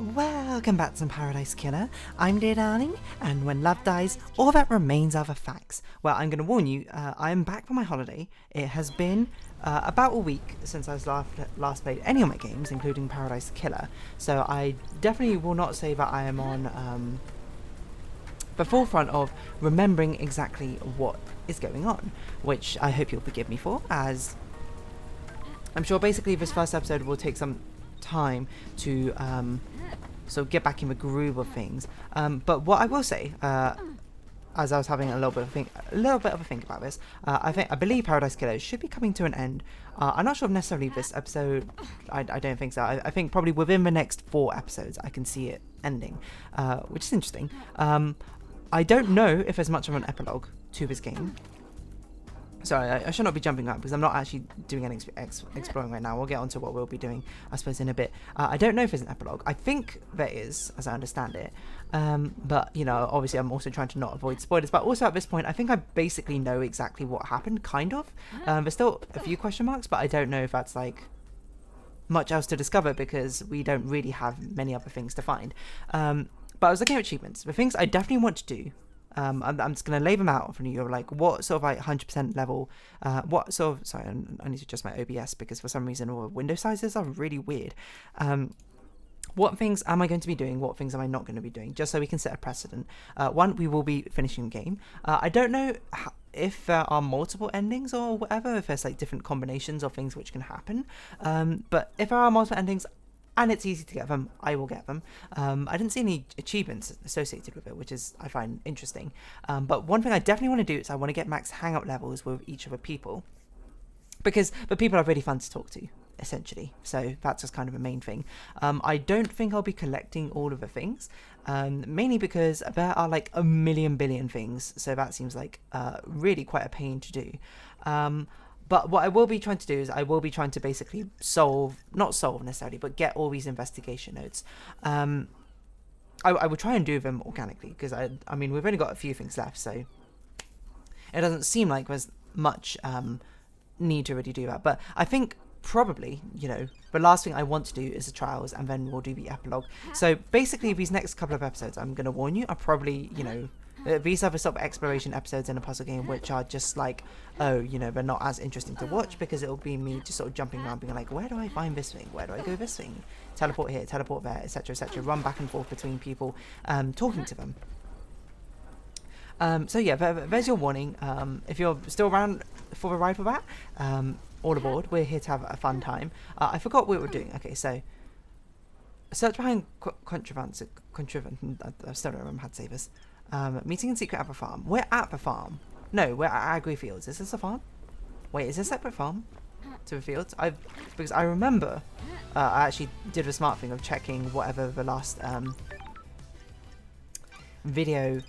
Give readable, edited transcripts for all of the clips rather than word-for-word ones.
Welcome back to Paradise Killer. I'm dear darling, and when love dies, all that remains are the facts. Well, I'm going to warn you, I am back from my holiday. It has been about a week since I was last played any of my games, including Paradise Killer. So I definitely will not say that I am on the forefront of remembering exactly what is going on, which I hope you'll forgive me for, as I'm sure basically this first episode will take some time to so get back in the groove of things. But what I will say, as I was having a little bit of a think about this, I believe Paradise Killer should be coming to an end. I'm not sure if necessarily this episode. I don't think so. I think probably within the next 4 episodes, I can see it ending, which is interesting. I don't know if there's much of an epilogue to this game. Sorry, I should not be jumping up because I'm not actually doing any exploring right now. We'll get on to what we'll be doing, I suppose, in a bit. I don't know if there's an epilogue. I think there is, as I understand it. But, you know, obviously I'm also trying to not avoid spoilers. But also at this point, I think I basically know exactly what happened, kind of. There's still a few question marks, but I don't know if that's, like, much else to discover because we don't really have many other things to find. But I was looking at achievements. The things I definitely want to do. I'm just going to lay them out for you. Like, what sort of like 100% level, what sort of, sorry, I need to adjust my OBS because for some reason all the window sizes are really weird. What things am I going to be doing? What things am I not going to be doing? Just so we can set a precedent. One, we will be finishing the game. I don't know if there are multiple endings or whatever, if there's like different combinations of things which can happen. But if there are multiple endings, and it's easy to get them, I will get them. I didn't see any achievements associated with it, which is, I find interesting. But one thing I definitely want to do is I want to get max hangout levels with each of the people. Because the people are really fun to talk to, essentially. So that's just kind of a main thing. I don't think I'll be collecting all of the things. Mainly because there are like a million billion things. So that seems like really quite a pain to do. But what I will be trying to do is I will be trying to basically not solve necessarily, but get all these investigation notes. I will try and do them organically because I mean, we've only got a few things left, so it doesn't seem like there's much need to really do that. But I think probably, you know, the last thing I want to do is the trials and then we'll do the epilogue. So basically these next couple of episodes, I'm going to warn you, are probably, you know, these are the sort of exploration episodes in a puzzle game which are just like, oh, you know, they're not as interesting to watch because it'll be me just sort of jumping around being like, where do I find this thing? Where do I go this thing? Teleport here, teleport there, etc, etc. Run back and forth between people, talking to them. So yeah, there's your warning. If you're still around for the ride for that, all aboard. We're here to have a fun time. I forgot what we were doing. Okay, so search behind contrivance. I still don't remember how to say this. Meeting in secret at the farm. We're at the farm. No, we're at Agri Fields. Is this a farm? Wait, is this a separate farm to the fields? Because I remember I actually did the smart thing of checking whatever the last video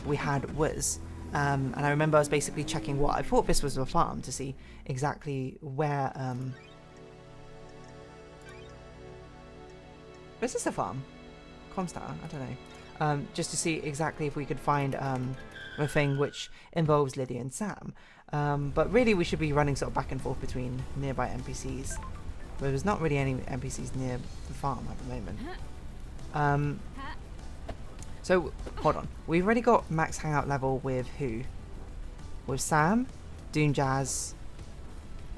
we had was. And I remember I was basically checking what I thought this was a farm to see exactly where. Is this a farm? Comstar? I don't know. Just to see exactly if we could find a thing which involves Lydia and Sam. But really we should be running sort of back and forth between nearby NPCs. But there's not really any NPCs near the farm at the moment. So, hold on. We've already got max hangout level with who? With Sam, Doomjazz,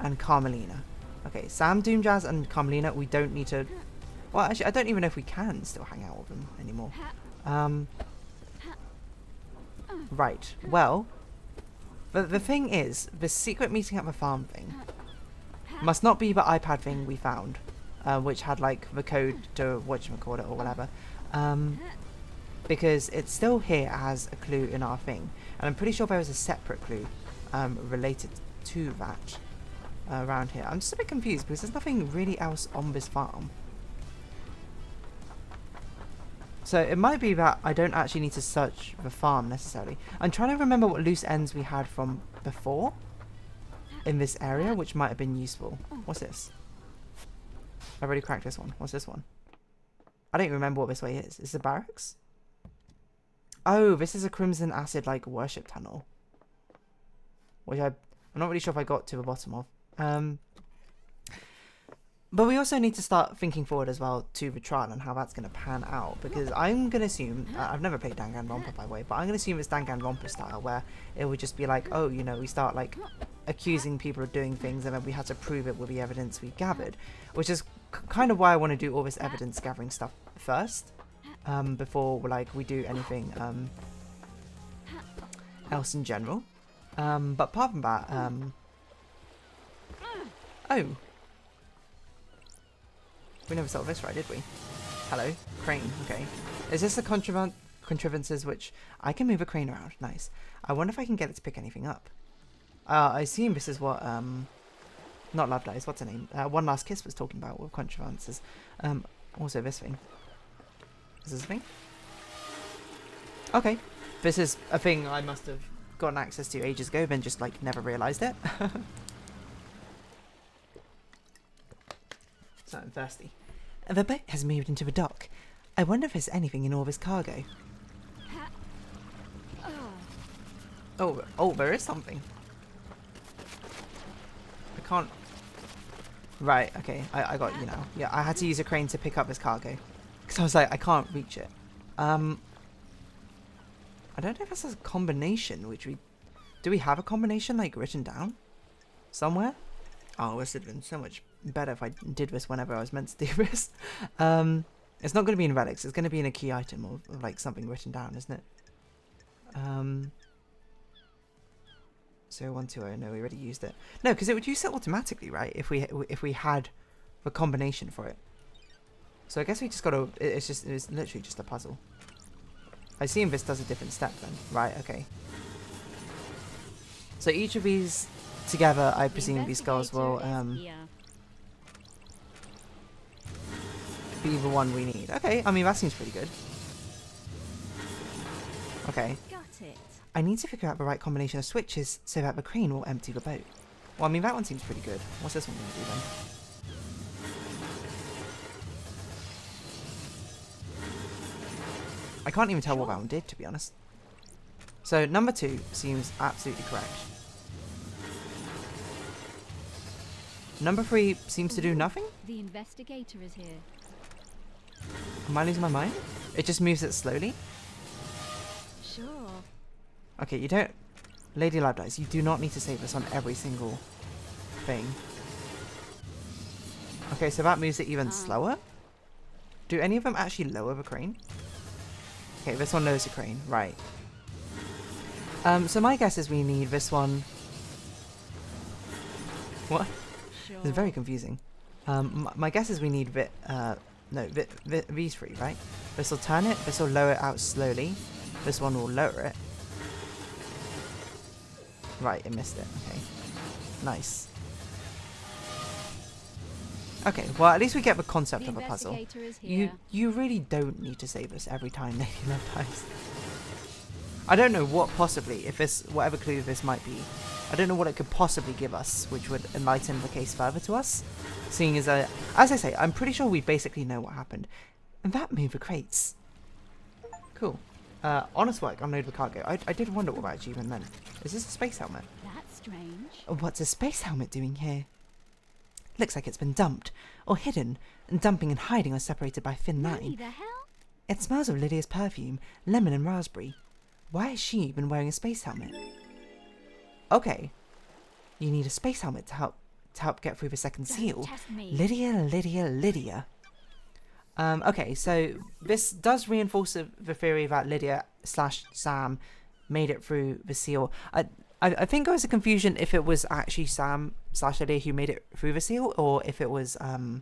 and Carmelina. Okay, Sam, Doomjazz, and Carmelina, we don't need to... Well, actually, I don't even know if we can still hang out with them anymore. Right, well, the thing is, the secret meeting at the farm thing must not be the iPad thing we found, which had like the code to whatchamacallit or whatever, because it's still here as a clue in our thing, and I'm pretty sure there was a separate clue related to that around here. I'm just a bit confused because there's nothing really else on this farm. So it might be that I don't actually need to search the farm necessarily. I'm trying to remember what loose ends we had from before in this area, which might have been useful. What's this? I've already cracked this one. What's this one? I don't even remember what this way is. Is this a barracks? Oh, this is a Crimson Acid like worship tunnel, which I'm not really sure if I got to the bottom of. But we also need to start thinking forward as well to the trial and how that's going to pan out, because I'm going to assume, I've never played Danganronpa by the way, but I'm going to assume it's Danganronpa style, where it would just be like, oh, you know, we start like accusing people of doing things and then we have to prove it with the evidence we've gathered, which is kind of why I want to do all this evidence gathering stuff first, before like we do anything else in general. But apart from that, oh. We never solved this right, did we? Hello, crane, okay. Is this the contrivances which... I can move a crane around, nice. I wonder if I can get it to pick anything up. I assume this is what, not Love Dies, what's her name? One Last Kiss was talking about with contrivances. Also this thing. Is this a thing? Okay. This is a thing I must have gotten access to ages ago, then just, like, never realised it. I'm thirsty. The boat has moved into the dock. I wonder if there's anything in all this cargo. Oh, there is something. I can't... Right, okay, I got you now. Yeah, I had to use a crane to pick up this cargo. Because I was like, I can't reach it. I don't know if this is a combination, which we... Do we have a combination, like, written down? Somewhere? Oh, this would have been so much better if I did this whenever I was meant to do this. It's not going to be in relics. It's going to be in a key item or like something written down, isn't it? 0120. No, we already used it. No, because it would use it automatically, right? If we had the combination for it. So I guess we just got to. It's literally just a puzzle. I assume this does a different step then, right? Okay. So each of these together, I presume these skulls will be the one we need. Okay, I mean that seems pretty good. Okay. Got it. I need to figure out the right combination of switches so that the crane will empty the boat. Well, I mean that one seems pretty good. What's this one going to do then? I can't even tell what that one did, to be honest. So number 2 seems absolutely correct. Number 3 seems to do nothing? The investigator is here. Am I losing my mind? It just moves it slowly? Sure. Okay, you don't... Lady Love Dies, you do not need to save this on every single thing. Okay, so that moves it even slower? Do any of them actually lower the crane? Okay, this one lowers the crane, right. So my guess is we need this one... What? Sure. It's very confusing. My guess is we need these 3, right? This will turn it, this will lower it out slowly. This one will lower it. Right, it missed it. Okay. Nice. Okay, well at least we get the concept of a puzzle. You really don't need to save us every time Lady Love Dies. I don't know what possibly, if this, whatever clue this might be, I don't know what it could possibly give us, which would enlighten the case further to us. Seeing as I say, I'm pretty sure we basically know what happened. And that moved the crates. Cool. Honest work, unload the cargo. I did wonder what that achievement meant. Is this a space helmet? That's strange. What's a space helmet doing here? Looks like it's been dumped, or hidden, and dumping and hiding are separated by a thin line. What the hell? It smells of Lydia's perfume, lemon and raspberry. Why has she been wearing a space helmet? Okay. You need a space helmet to help get through the second seal. Lydia. Okay, so this does reinforce the theory that Lydia/Sam made it through the seal. I think there was a confusion if it was actually Sam/Lydia who made it through the seal, or if it was oh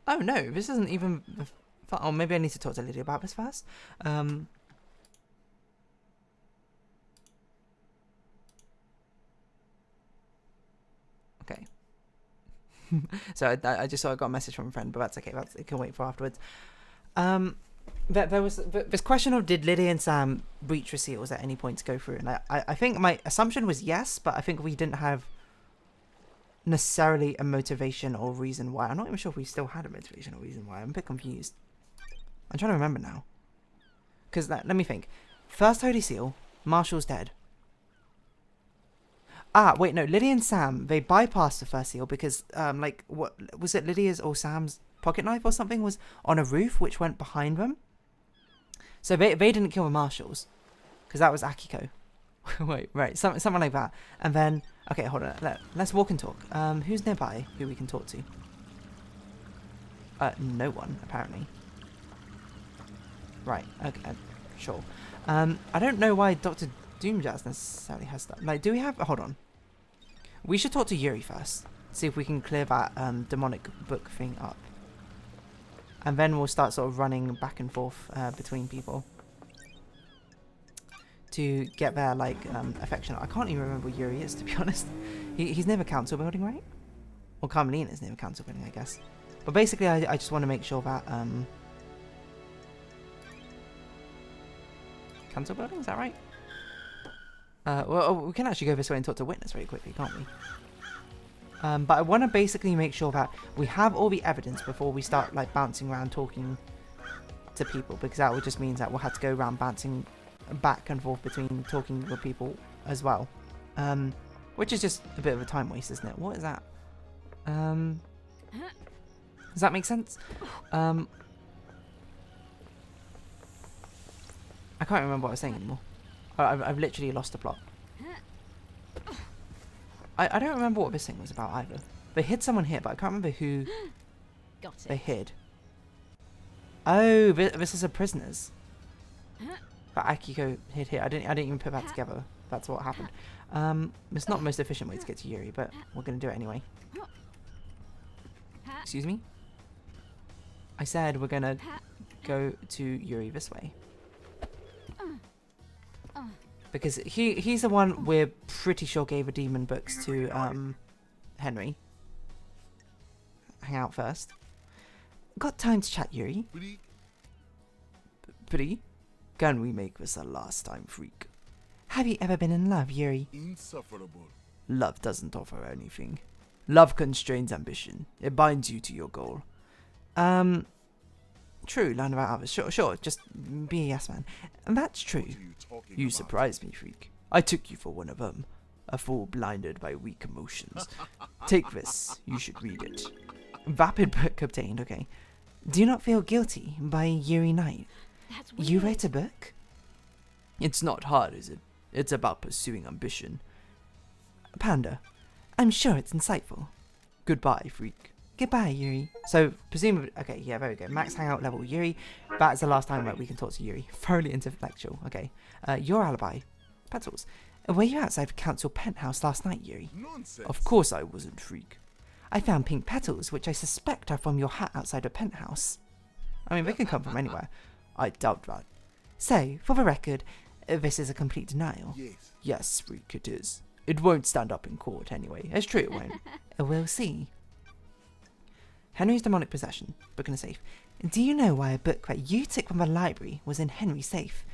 no, this isn't even oh, maybe I need to talk to Lydia about this first. Okay. So I just saw I got a message from a friend, but that's okay. It can wait for afterwards. There was this question of did Lydia and Sam breach the seals at any point to go through, and I think my assumption was yes, but I think we didn't have necessarily a motivation or reason why. I'm not even sure if we still had a motivation or reason why. I'm a bit confused. I'm trying to remember now. Because let me think. First Holy Seal, Marshall's dead. Ah, wait, no. Lily and Sam, they bypassed the first seal because, like, what was it? Lydia's or Sam's pocket knife or something was on a roof which went behind them. So they didn't kill the marshals because that was Akiko. Wait, right, something like that. And then, okay, hold on. Let's walk and talk. Who's nearby who we can talk to? No one apparently. Right. Okay. Sure. I don't know why Dr. Doomjazz necessarily has that. Like, do we have... Hold on. We should talk to Yuri first. See if we can clear that demonic book thing up. And then we'll start sort of running back and forth between people. To get their, like, affection. I can't even remember where Yuri is, to be honest. He's near the council building, right? Or Carmelina's near the council building, I guess. But basically, I just want to make sure that... Council building, is that right? Well, we can actually go this way and talk to Witness very quickly, can't we? But I want to basically make sure that we have all the evidence before we start like bouncing around talking to people, because that would just means that we'll have to go around bouncing back and forth between talking with people as well. Which is just a bit of a time waste, isn't it? What is that? Does that make sense? I can't remember what I was saying anymore. I've literally lost the plot. I don't remember what this thing was about either. They hid someone here, but I can't remember who they hid. Oh, this is a prisoners. But Akiko hid here. I didn't even put that together. That's what happened. It's not the most efficient way to get to Yuri, but we're gonna do it anyway. Excuse me? I said we're gonna go to Yuri this way. Because he's the one we're pretty sure gave the demon books to Henry. Hang out first. Got time to chat, Yuri? Pretty? Can we make this a last time, freak? Have you ever been in love, Yuri? Insufferable. Love doesn't offer anything. Love constrains ambition. It binds you to your goal. True, learn about others. Sure, just be a yes man. And that's true. You surprised me, freak. I took you for one of them. A fool blinded by weak emotions. Take this. You should read it. Vapid book obtained, okay. Do not feel guilty by Yuri Knight. That's weird. You write a book? It's not hard, is it? It's about pursuing ambition. Panda, I'm sure it's insightful. Goodbye, freak. Goodbye, Yuri. So, presumably... Okay, yeah, there we go. Max hangout level Yuri. That is the last time that we can talk to Yuri. Thoroughly intellectual. Okay. Your alibi. Petals. Were you outside the council penthouse last night, Yuri? Nonsense. Of course I wasn't, freak. I found pink petals, which I suspect are from your hat outside the penthouse. I mean, they can come from anywhere. I doubt that. So, for the record, this is a complete denial. Yes. Yes, freak, it is. It won't stand up in court anyway. It's true it won't. We'll see. Henry's demonic possession. Book in a safe. Do you know why a book that you took from the library was in Henry's safe?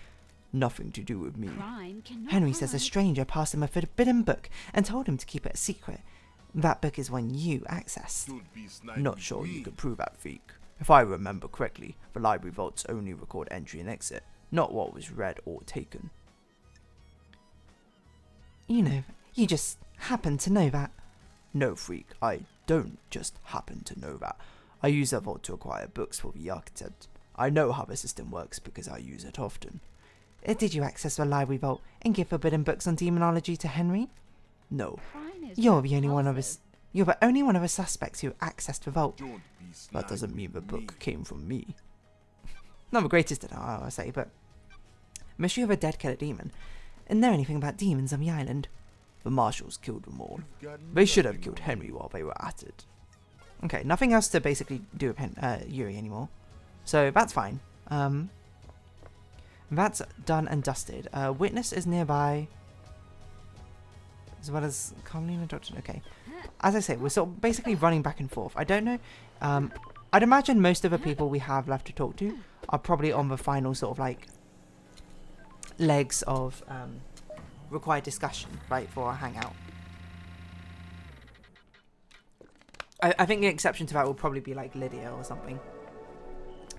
Nothing to do with me. Crime cannot Henry says a hide. stranger passed him a forbidden book and told him to keep it a secret. That book is one you accessed. Should be sniping Not sure me. you could prove that, freak. If I remember correctly, the library vaults only record entry and exit, not what was read or taken. You know, you just happen to know that. No, freak, I don't just happen to know that. I use that vault to acquire books for the architect. I know how the system works because I use it often. Did you access the library vault and give forbidden books on demonology to Henry? No. Crime is You're the only one of repulsive. us. You're the only one of the suspects who accessed the vault. Don't be That doesn't mean the sniping book me. came from me. Not the greatest denial, I'll say, but... Mystery of a dead killer demon. And know anything about demons on the island? The marshals killed them all. You've got They should have nothing killed on Henry me. while they were at it. Okay, nothing else to basically do with Yuri anymore. So that's fine. That's done and dusted. Witness is nearby. As well as Carmelina Doctor. Okay. As I say, we're sort of basically running back and forth. I don't know. I'd imagine most of the people we have left to talk to are probably on the final sort of like legs of required discussion, right, for our hangout. I think the exception to that will probably be like Lydia or something,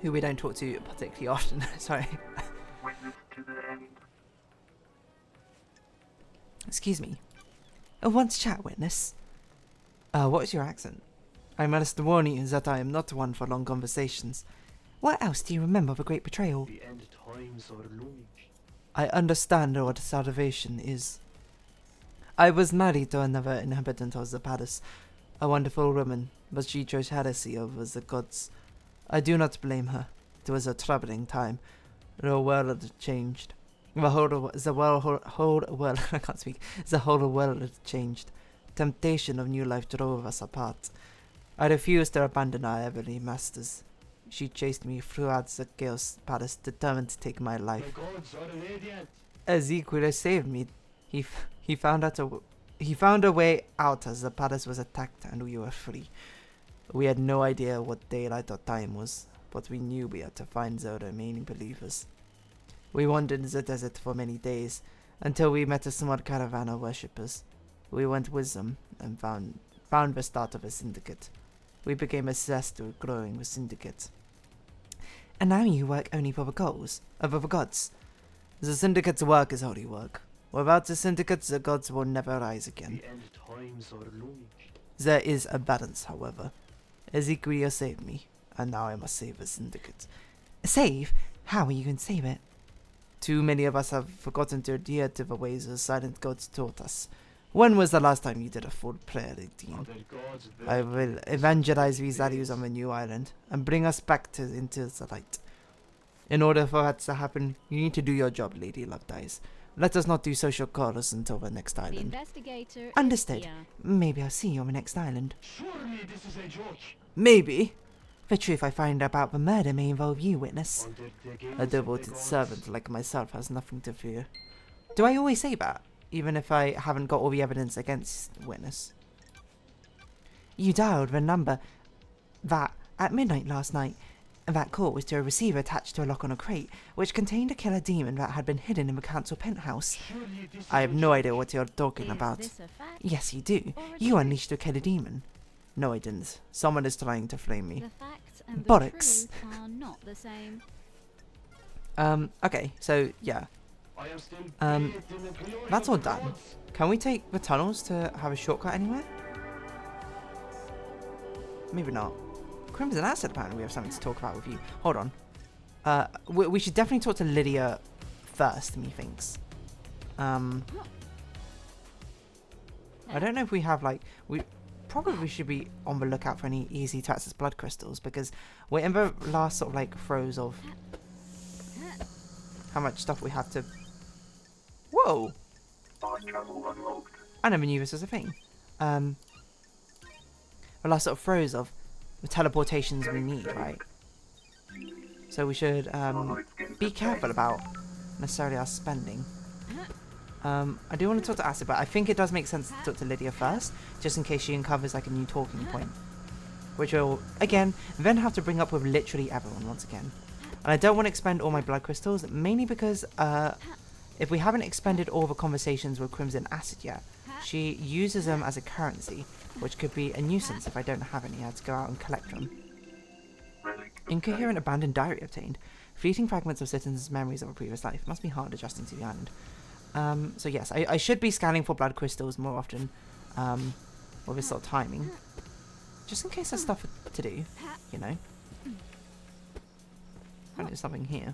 who we don't talk to particularly often. Sorry. Excuse me. Want to chat, witness? What is your accent? I must warn you that I am not one for long conversations. What else do you remember of a great betrayal? The end times are looming. I understand what salvation is. I was married to another inhabitant of the palace, a wonderful woman, but she chose heresy over the gods. I do not blame her. It was a troubling time. The world changed. The whole world I can't speak. The whole world changed. Temptation of new life drove us apart. I refused to abandon our heavenly masters. She chased me throughout the chaos palace, determined to take my life. The gods are radiant. Ezekiel saved me. He found a way out as the palace was attacked and we were free. We had no idea what daylight or time was, but we knew we had to find the remaining believers. We wandered in the desert for many days, until we met a small caravan of worshippers. We went with them and found the start of a syndicate. We became obsessed with growing the syndicate. And now you work only for the gods. The syndicate's work is holy work. Without the syndicate, the gods will never rise again. The end times are looming. There is a balance, however. Ezekiel saved me, and now I must save the syndicate. Save? How are you going to save it? Too many of us have forgotten to adhere to the ways the silent gods taught us. When was the last time you did a full prayer routine? Other gods I will evangelize these values on the new island and bring us back into the light. In order for that to happen, you need to do your job, Lady Love Dies. Let us not do social calls until the next The island. investigator Understood. is here. Maybe I'll see you on the next island. Surely this is a joke. Maybe. The truth I find about the murder may involve you, witness. Under the gaze A of the devoted gods. servant like myself has nothing to fear. Do I always say that, even if I haven't got all the evidence against witness? You dialed the number that at midnight last night. That call was to a receiver attached to a lock on a crate, which contained a killer demon that had been hidden in the council penthouse. Surely this I is have a no joke. idea what you're talking Is about. this a fact? Yes, you do. or a You truth? unleashed a killer demon. No, I didn't. Someone is trying to flame me. The facts and the Bollocks. truth are not the same. Okay, so, yeah. I am still Um, bathed in the glory that's of all the done. gods. Can we take the tunnels to have a shortcut anywhere? Maybe not. Crimson Acid, apparently we have something to talk about with you. Hold on. We should definitely talk to Lydia first, methinks. I don't know if we have, like... We probably should be on the lookout for any easy to access blood crystals, because we're in the last sort of, like, throes of how much stuff we have to... Whoa! I never knew this was a thing. The last sort of throes of the teleportations we need, right? So we should be careful about necessarily our spending. I do want to talk to Acid, but I think it does make sense to talk to Lydia first, just in case she uncovers like a new talking point. Which will, again, then have to bring up with literally everyone once again. And I don't want to expend all my blood crystals, mainly because if we haven't expended all the conversations with Crimson Acid yet, she uses them as a currency, which could be a nuisance if I don't have any. I have to go out and collect them. Incoherent abandoned diary obtained. Fleeting fragments of citizens' memories of a previous life. Must be hard adjusting to the island. So yes, I should be scanning for blood crystals more often with this sort of timing. Just in case there's stuff to do, you know. And there's something here.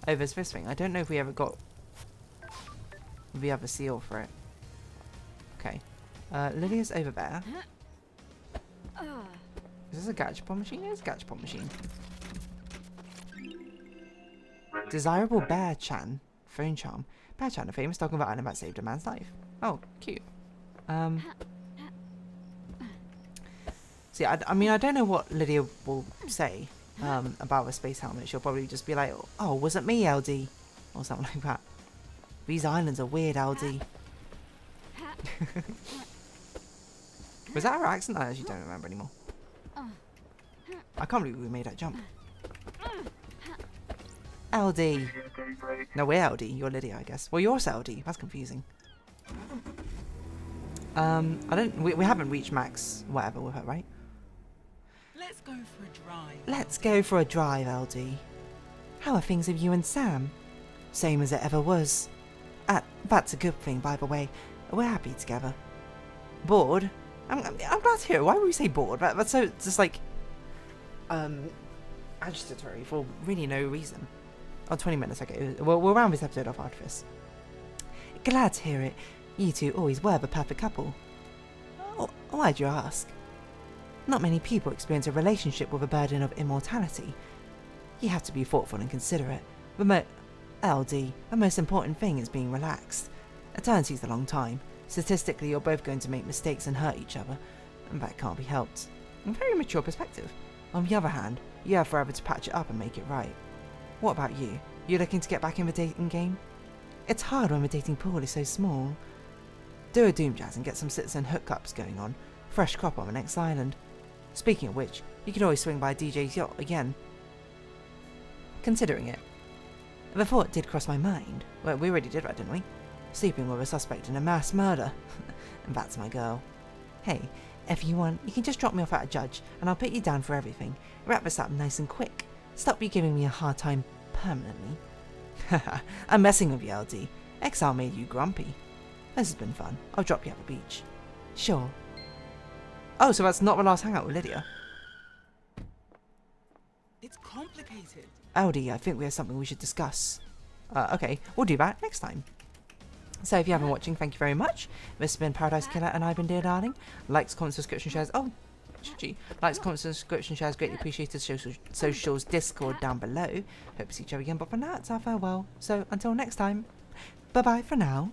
Oh, there's this thing. I don't know if we ever got the other seal for it. Okay. Lydia's over there. Is this a gachapon machine? It's a gachapon machine. Desirable Bear Chan. Phone charm. Bear Chan, a famous dog of the island that saved a man's life. Oh, cute. See, I mean, I don't know what Lydia will say about the space helmet. She'll probably just be like, oh, was it me, LD? Or something like that. These islands are weird, LD. Was that her accent? I actually don't remember anymore. I can't believe we made that jump. LD. No, we're LD. You're Lydia, I guess. Well, you're also LD. That's confusing. We haven't reached max whatever with her, right? Let's go for a drive. Let's go for a drive, LD. How are things with you and Sam? Same as it ever was. That's a good thing, by the way. We're happy together. Bored? I'm glad to hear it. Why would we say bored? That's so just like agitatory for really no reason. Oh, 20 minutes, okay. We'll round this episode off after this. Glad to hear it. You two always were the perfect couple. Oh, why'd you ask? Not many people experience a relationship with a burden of immortality. You have to be thoughtful and considerate. LD, the most important thing is being relaxed. Eternity's a long time. Statistically, you're both going to make mistakes and hurt each other, and that can't be helped. A very mature perspective. On the other hand, you have forever to patch it up and make it right. What about you? You looking to get back in the dating game? It's hard when the dating pool is so small. Do a doom jazz and get some citizen hookups going on. Fresh crop on the next island. Speaking of which, you could always swing by DJ's yacht again. Considering it. The thought did cross my mind. Well, we already did that, didn't we? Sleeping with a suspect in a mass murder. And that's my girl. Hey, if you want, you can just drop me off at a judge, and I'll put you down for everything. Wrap this up nice and quick. Stop you giving me a hard time permanently. Haha, I'm messing with you, LD. Exile made you grumpy. This has been fun. I'll drop you at the beach. Sure. Oh, so that's not the last hangout with Lydia. It's complicated. LD, I think we have something we should discuss. Okay, we'll do that next time. So if you haven't been watching, thank you very much. This has been Paradise Killer, and I've been Dear Darling. Likes, comments, subscription, shares. Oh, gee. Likes, comments, subscription, shares. Greatly appreciated. Socials, Discord down below. Hope to see each other again. But for now, it's our farewell. So until next time, bye bye for now.